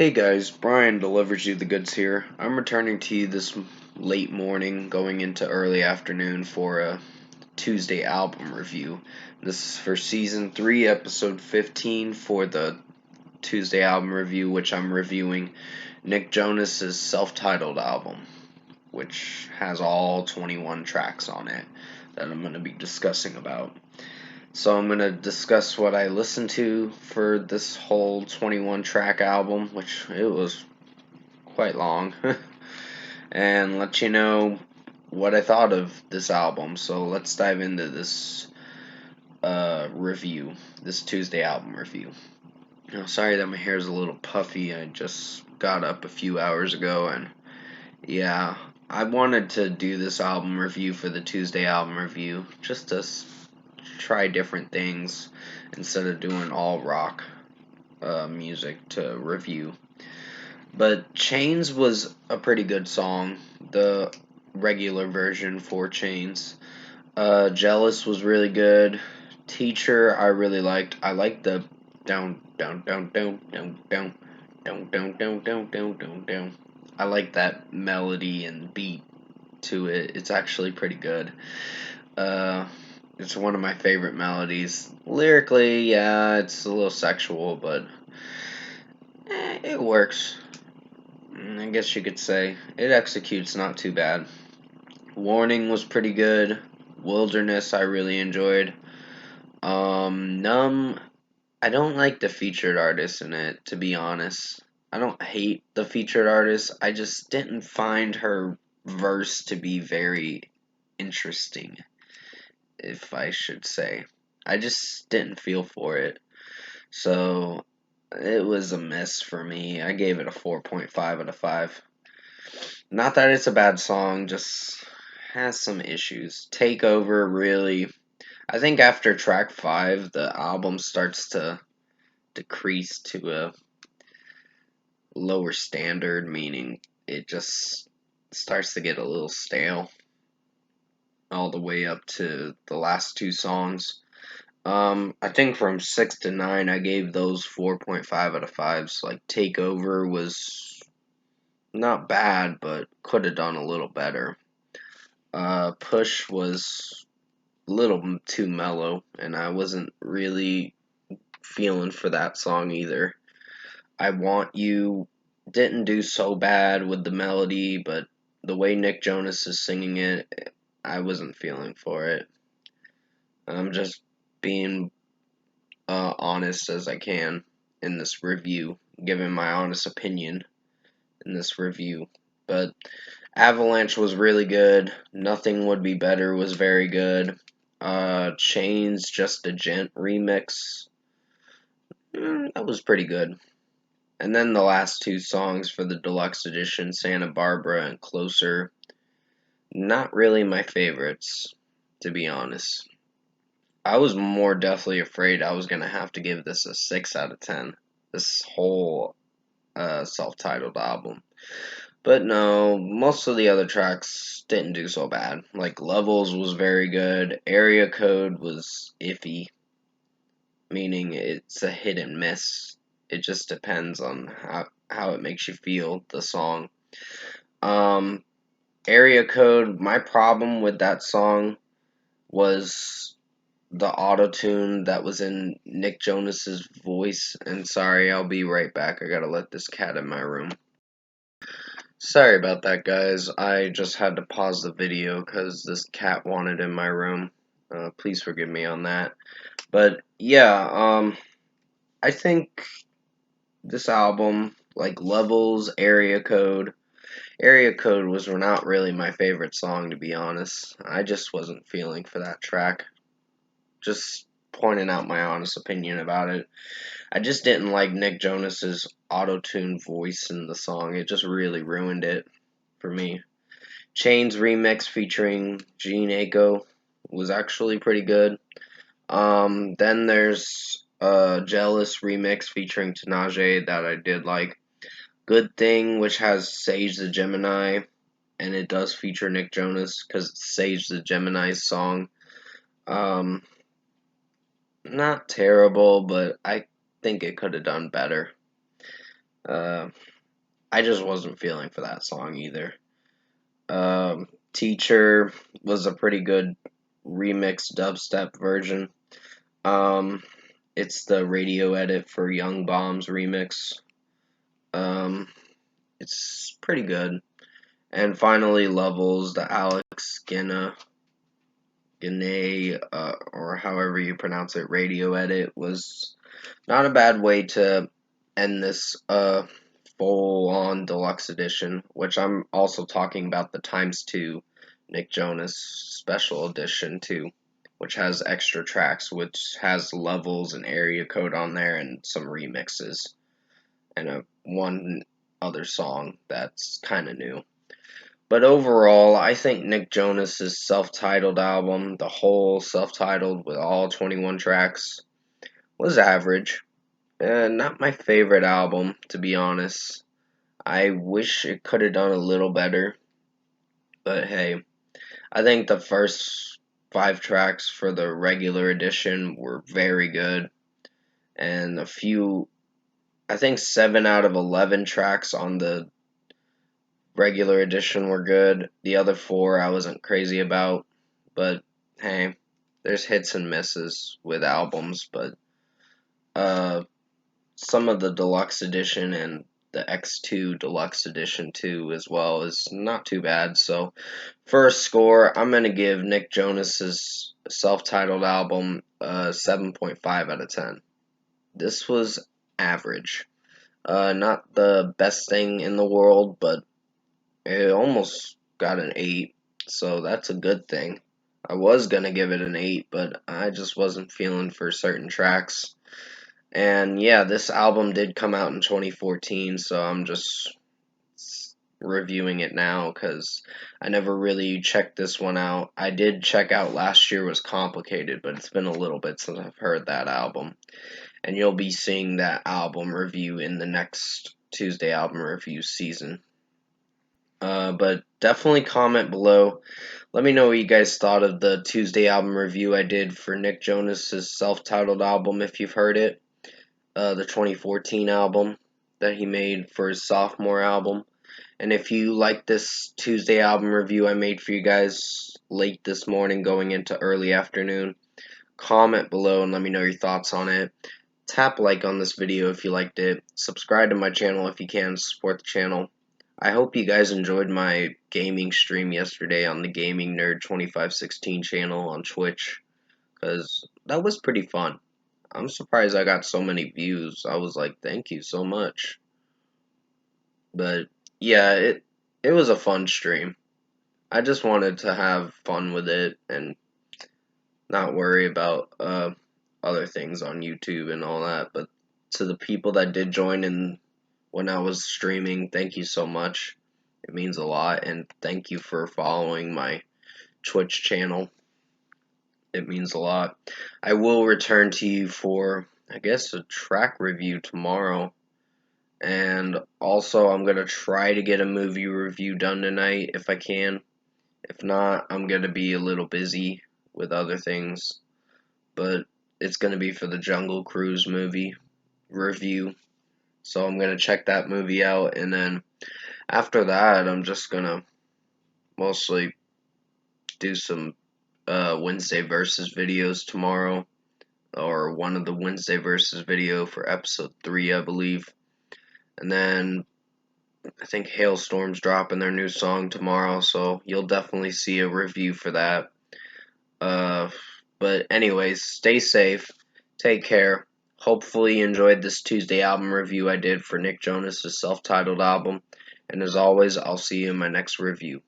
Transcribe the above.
Hey guys, Brian delivers you the goods here. I'm returning to you this late morning, going into early afternoon for a Tuesday album review. This is for season 3, episode 15 for the Tuesday album review, which I'm reviewing Nick Jonas's self-titled album, which has all 21 tracks on it that I'm going to be discussing about. So I'm going to discuss what I listened to for this whole 21 track album, which it was quite long, and let you know what I thought of this album. So let's dive into this review, this Tuesday album review. Sorry that my hair is a little puffy. I just got up a few hours ago, and yeah, I wanted to do this album review for the Tuesday album review, just to try different things instead of doing all rock music to review. But Chains was a pretty good song, the regular version for Chains. Jealous was really good. Teacher I really liked. I liked the down down down down down down down down down down down down down. I like that melody and beat to it. It's actually pretty good. It's one of my favorite melodies. Lyrically, yeah, it's a little sexual, but it works. I guess you could say. It executes not too bad. Warning was pretty good. Wilderness I really enjoyed. Numb, I don't like the featured artist in it, to be honest. I don't hate the featured artist. I just didn't find her verse to be very interesting, if I should say. I just didn't feel for it. So it was a miss for me. I gave it a 4.5 out of 5. Not that it's a bad song, just has some issues. Takeover really, I think after track 5, the album starts to decrease to a lower standard, meaning it just starts to get a little stale all the way up to the last two songs. I think from 6 to 9, I gave those 4.5 out of 5s. Like, Takeover was not bad, but could have done a little better. Push was a little too mellow, and I wasn't really feeling for that song either. I Want You didn't do so bad with the melody, but the way Nick Jonas is singing it, I wasn't feeling for it. I'm just being honest as I can in this review, giving my honest opinion in this review. But Avalanche was really good. Nothing Would Be Better was very good. Chains Just a Gent remix, that was pretty good. And then the last two songs for the deluxe edition, Santa Barbara and Closer, not really my favorites, to be honest. I was more deathly afraid I was going to have to give this a 6 out of 10. This whole self-titled album. But no, most of the other tracks didn't do so bad. Like, Levels was very good. Area Code was iffy, meaning it's a hit and miss. It just depends on how it makes you feel, the song. Area Code, my problem with that song was the auto-tune that was in Nick Jonas's voice. And sorry, I'll be right back. I gotta let this cat in my room. Sorry about that, guys. I just had to pause the video because this cat wanted in my room. Please forgive me on that. But yeah, I think this album, like Levels, Area Code was not really my favorite song, to be honest. I just wasn't feeling for that track. Just pointing out my honest opinion about it. I just didn't like Nick Jonas's auto-tune voice in the song. It just really ruined it for me. Chains remix featuring Gene Aiko was actually pretty good. Then there's Jealous remix featuring Tanaje that I did like. Good Thing, which has Sage the Gemini, and it does feature Nick Jonas because it's Sage the Gemini's song. Not terrible, but I think it could have done better. Uh, I just wasn't feeling for that song either. Teacher was a pretty good remix dubstep version. Um, it's the radio edit for Young Bomb's remix. Um, it's pretty good. And finally, Levels, the Alex Gene, or however you pronounce it, radio edit was not a bad way to end this full on deluxe edition, which I'm also talking about the times 2 Nick Jonas special edition too, which has extra tracks, which has Levels and Area Code on there and some remixes and one other song that's kind of new. But overall, I think Nick Jonas's self-titled album, the whole self-titled with all 21 tracks, was average. Not my favorite album, to be honest. I wish it could have done a little better, but hey, I think the first 5 tracks for the regular edition were very good, and I think 7 out of 11 tracks on the regular edition were good. The other 4 I wasn't crazy about, but hey, there's hits and misses with albums, but uh, some of the deluxe edition and the X2 deluxe edition too as well is not too bad. So for a score, I'm gonna give Nick Jonas's self-titled album a 7.5 out of 10. This was average. Not the best thing in the world, but it almost got an 8, so that's a good thing. I was gonna give it an 8, but I just wasn't feeling for certain tracks. And yeah, this album did come out in 2014, so I'm just reviewing it now because I never really checked this one out. I did check out Last Year Was Complicated, but it's been a little bit since I've heard that album. And you'll be seeing that album review in the next Tuesday album review season. But definitely comment below. Let me know what you guys thought of the Tuesday album review I did for Nick Jonas's self-titled album if you've heard it. The 2014 album that he made for his sophomore album. And if you like this Tuesday album review I made for you guys late this morning going into early afternoon, comment below and let me know your thoughts on it. Tap like on this video if you liked it. Subscribe to my channel if you can to support the channel. I hope you guys enjoyed my gaming stream yesterday on the Gaming Nerd 2516 channel on Twitch, because that was pretty fun. I'm surprised I got so many views. I was like, thank you so much. But yeah, it was a fun stream. I just wanted to have fun with it and not worry about other things on YouTube and all that. But to the people that did join in when I was streaming, thank you so much. It means a lot, and thank you for following my Twitch channel. It means a lot. I will return to you for, I guess, a track review tomorrow. And also, I'm going to try to get a movie review done tonight if I can. If not, I'm going to be a little busy with other things. But it's going to be for the Jungle Cruise movie review. So I'm going to check that movie out. And then after that, I'm just going to mostly do some Wednesday Versus videos tomorrow. Or one of the Wednesday Versus video for episode 3, I believe. And then I think Hailstorm's dropping their new song tomorrow, so you'll definitely see a review for that. Uh, but anyways, stay safe, take care. Hopefully you enjoyed this Tuesday album review I did for Nick Jonas' self-titled album. And as always, I'll see you in my next review.